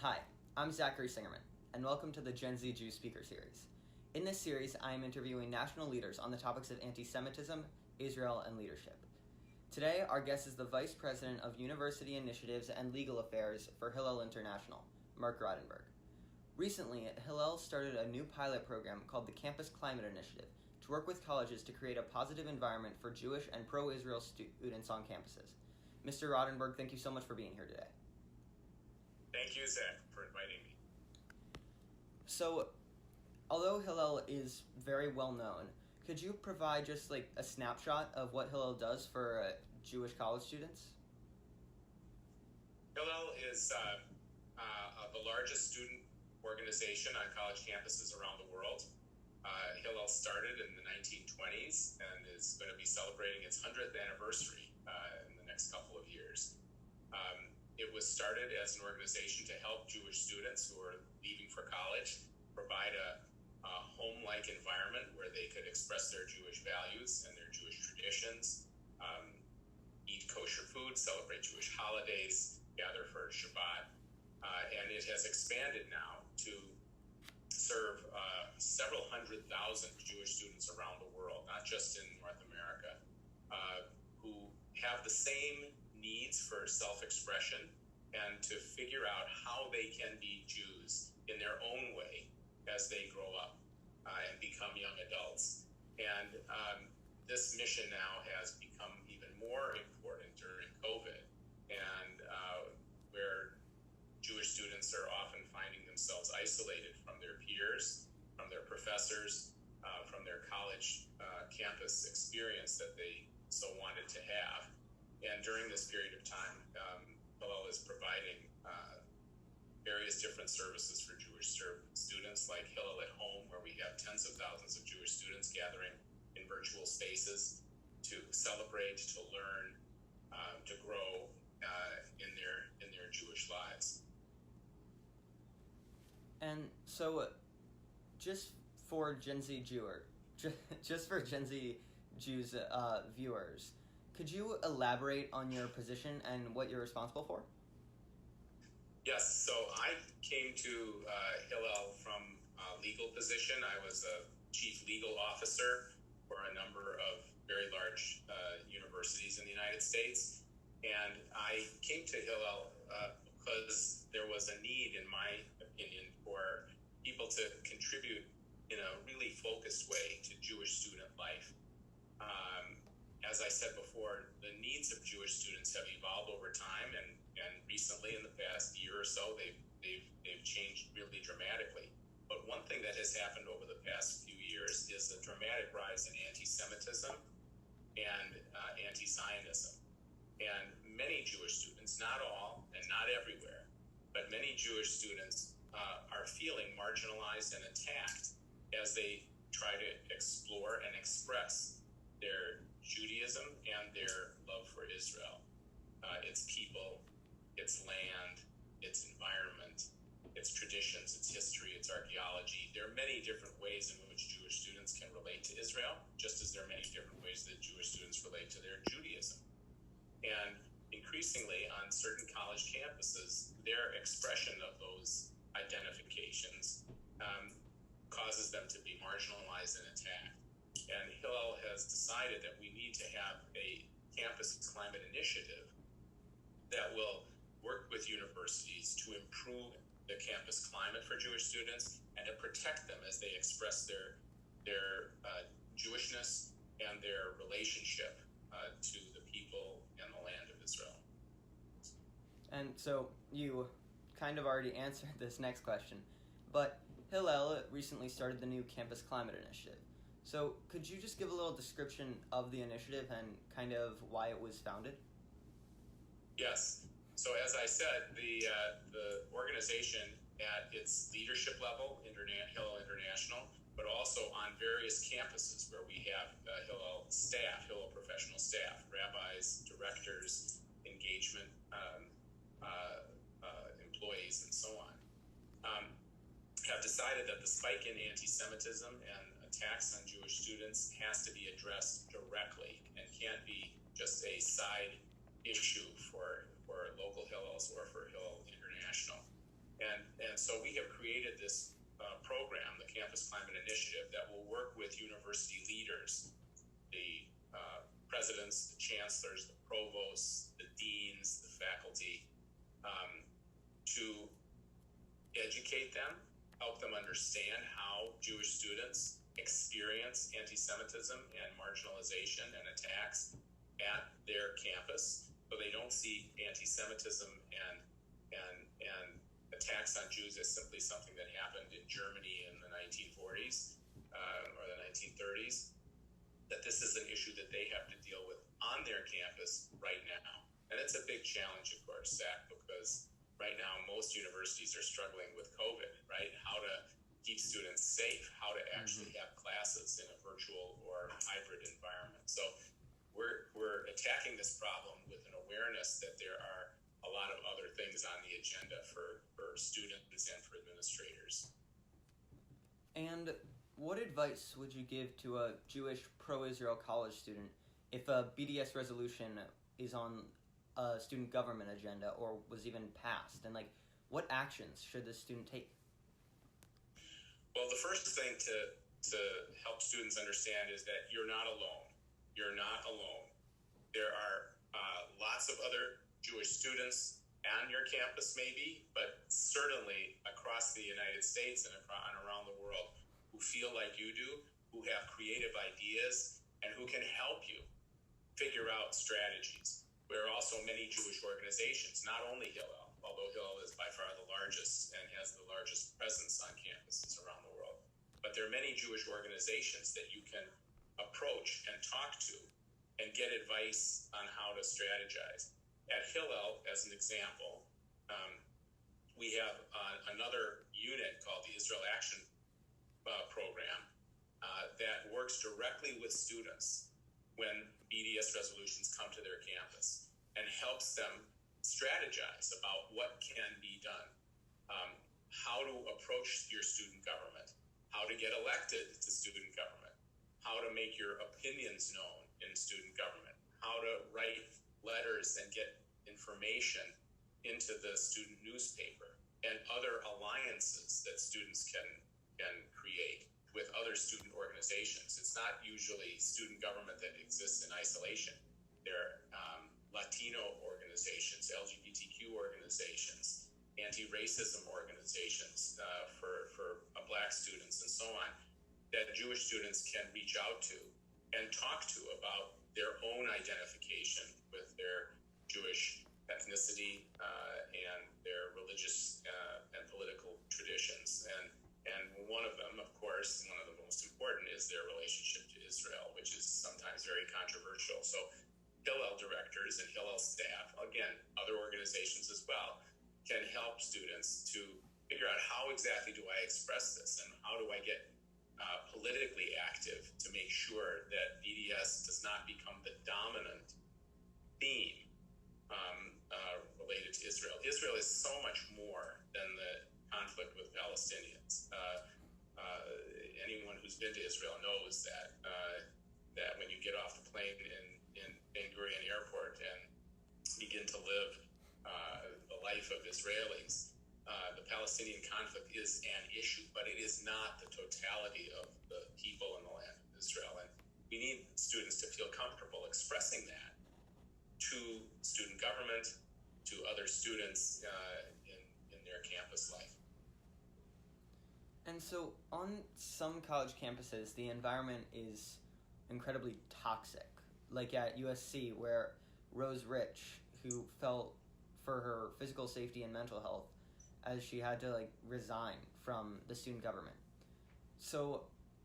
Hi, I'm Zachary Singerman, and welcome to the Gen Z Jew Speaker Series. In this series, I am interviewing national leaders on the topics of anti-Semitism, Israel, and leadership. Today, our guest is the Vice President of University Initiatives and Legal Affairs for Hillel International, Mark Rotenberg. Recently, Hillel started a new pilot program called the Campus Climate Initiative to work with colleges to create a positive environment for Jewish and pro-Israel students on campuses. Mr. Rotenberg, thank you so much for being here today. Thank you, Zach, for inviting me. So, although Hillel is very well known, could you provide just like a snapshot of what Hillel does for Jewish college students? Hillel is the largest student organization on college campuses around the world. Hillel started in the 1920s and is going to be celebrating its 100th anniversary in the next couple of years. It was started as an organization to help Jewish students who are leaving for college provide a home-like environment where they could express their Jewish values and their Jewish traditions, eat kosher food, celebrate Jewish holidays, gather for Shabbat. And it has expanded now to serve several 100,000 Jewish students around the world, not just in North America, who have the same needs for self-expression and to figure out how they can be Jews in their own way as they grow up and become young adults. And this mission now has become even more important during COVID, and where Jewish students are often finding themselves isolated from their peers, from their professors, from their college campus experience that they so wanted to have. And during this period of time, Hillel is providing various different services for Jewish students, like Hillel at Home, where we have tens of thousands of Jewish students gathering in virtual spaces to celebrate, to learn, to grow in their Jewish lives. And so, just for Gen Z Jews viewers, could you elaborate on your position and what you're responsible for? Yes, so I came to Hillel from a legal position. I was a chief legal officer for a number of very large universities in the United States. And I came to Hillel because there was a need, in my opinion, for people to contribute in a really focused way to Jewish student life. As I said before, the needs of Jewish students have evolved over time, and recently, in the past year or so, they've changed really dramatically. But one thing that has happened over the past few years is a dramatic rise in anti-Semitism and anti-Zionism. And many Jewish students, not all and not everywhere, but many Jewish students are feeling marginalized and attacked as they try to explore and express their Judaism and their love for Israel, its people, its land, its environment, its traditions, its history, its archaeology. There are many different ways in which Jewish students can relate to Israel, just as there are many different ways that Jewish students relate to their Judaism. And increasingly on certain college campuses, their expression of those identifications causes them to be marginalized and attacked. And Hillel has decided that we need to have a campus climate initiative that will work with universities to improve the campus climate for Jewish students and to protect them as they express their Jewishness and their relationship to the people and the land of Israel. And so you kind of already answered this next question, but Hillel recently started the new Campus Climate Initiative. So could you just give a little description of the initiative and kind of why it was founded? Yes. So as I said, the organization at its leadership level, Hillel International, but also on various campuses where we have Hillel staff, Hillel professional staff, rabbis, directors, engagement employees, and so on, have decided that the spike in anti-Semitism and attacks on Jewish students has to be addressed directly and can't be just a side issue for local Hillels or for Hillel International. And so we have created this program, the Campus Climate Initiative, that will work with university leaders, the presidents, the chancellors, the provosts, the deans, the faculty, to educate them, help them understand how Jewish students experience anti-Semitism and marginalization and attacks at their campus, so they don't see anti-Semitism and attacks on Jews as simply something that happened in Germany in the 1940s or the 1930s, that this is an issue that they have to deal with on their campus right now. And it's a big challenge, of course, Zach, because right now most universities are struggling with COVID, right? How to keep students safe, how to actually have classes in a virtual or hybrid environment. So we're attacking this problem with an awareness that there are a lot of other things on the agenda for students and for administrators. And what advice would you give to a Jewish pro-Israel college student if a BDS resolution is on a student government agenda or was even passed? And what actions should the student take? Well, the first thing to help students understand is that you're not alone. You're not alone. There are lots of other Jewish students on your campus, maybe, but certainly across the United States and around the world who feel like you do, who have creative ideas, and who can help you figure out strategies. There are also many Jewish organizations, not only Hillel, although Hillel is by far the largest and has the largest presence on campuses around the world. But there are many Jewish organizations that you can approach and talk to and get advice on how to strategize. At Hillel, as an example, we have another unit called the Israel Action Program that works directly with students when BDS resolutions come to their campus and helps them strategize about what can be done, how to approach your student government, how to get elected to student government, how to make your opinions known in student government, how to write letters and get information into the student newspaper, and other alliances that students can create with other student organizations. It's not usually student government that exists in isolation. There are Latino organizations, LGBTQ organizations, anti-racism organizations for Black students, and so on, that Jewish students can reach out to and talk to about their own identification with their Jewish ethnicity and their religious and political traditions. And one of them, of course, one of the most important, is their relationship to Israel, which is sometimes very controversial. So Hillel directors and Hillel staff, again, other organizations as well, can help students to figure out how exactly do I express this and how do I get politically active to make sure that BDS does not become the dominant theme related to Israel. Israel is so much more than the conflict with Palestinians. Anyone who's been to Israel knows that when you get off the plane in Ben Gurion Airport and begin to live the life of Israelis, the Palestinian conflict is an issue, but it is not the totality of the people in the land of Israel. And we need students to feel comfortable expressing that to student government, to other students in their campus life. And so on some college campuses, the environment is incredibly toxic, like at USC, where Rose Rich, who felt for her physical safety and mental health, as she had to resign from the student government. So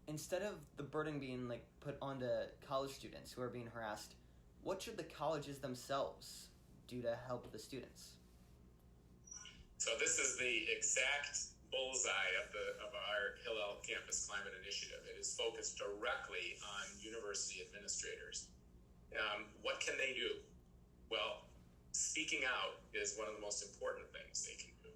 instead of the burden being put onto college students who are being harassed, what should the colleges themselves do to help the students? So this is the exact bullseye of our Hillel Campus Climate Initiative. It is focused directly on university administrators. What can they do? Well, speaking out is one of the most important things they can do.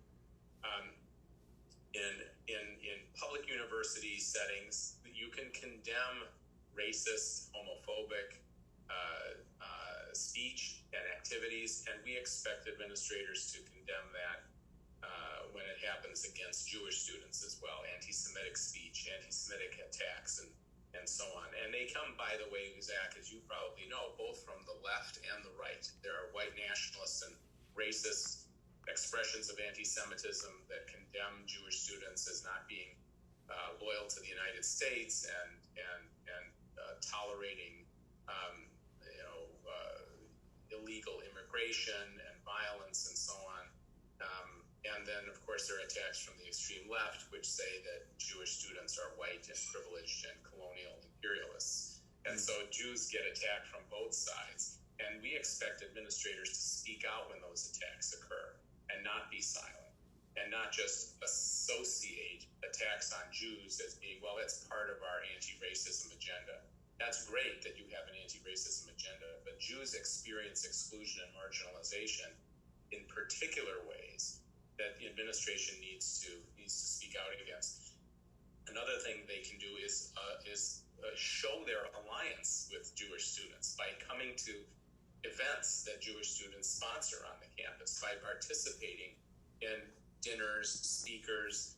In public university settings, you can condemn racist, homophobic speech and activities, and we expect administrators to condemn that when it happens was against Jewish students as well, anti-Semitic speech, anti-Semitic attacks, and so on. And they come, by the way, Zach, as you probably know, both from the left and the right. There are white nationalists and racist expressions of anti-Semitism that condemn Jewish students as not being loyal to the United States and tolerating illegal immigration and violence and so on. And then, of course, there are attacks from the extreme left, which say that Jewish students are white and privileged and colonial imperialists. And so Jews get attacked from both sides. And we expect administrators to speak out when those attacks occur and not be silent, and not just associate attacks on Jews as being, well, it's part of our anti-racism agenda. That's great that you have an anti-racism agenda, but Jews experience exclusion and marginalization in particular ways that the administration needs to speak out against. Another thing they can do is show their alliance with Jewish students by coming to events that Jewish students sponsor on the campus, by participating in dinners, speakers,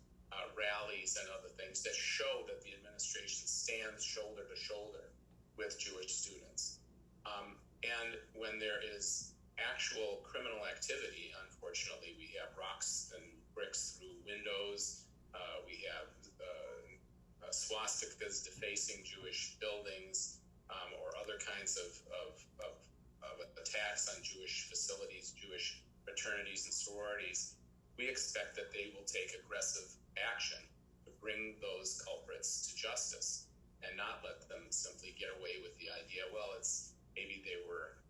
rallies, and other things that show that the administration stands shoulder to shoulder with Jewish students. And when there is actual criminal activity, unfortunately, we have rocks and bricks through windows. We have swastikas defacing Jewish buildings, or other kinds of attacks on Jewish facilities, Jewish fraternities and sororities. We expect that they will take aggressive action to bring those culprits to justice and not let them simply get away with the idea, well, it's maybe they were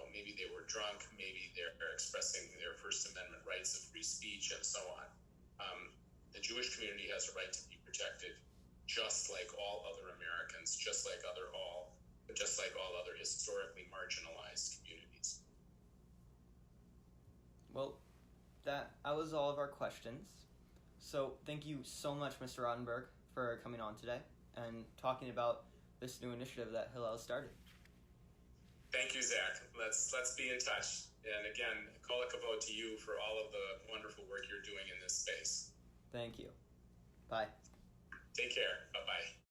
maybe they were drunk, maybe they're expressing their First Amendment rights of free speech and so on. The Jewish community has a right to be protected, just like all other Americans, just like all other historically marginalized communities. Well, that was all of our questions. So thank you so much, Mr. Rotenberg, for coming on today and talking about this new initiative that Hillel started. Thank you, Zach. Let's be in touch. And again, kol hakavod to you for all of the wonderful work you're doing in this space. Thank you. Bye. Take care. Bye-bye.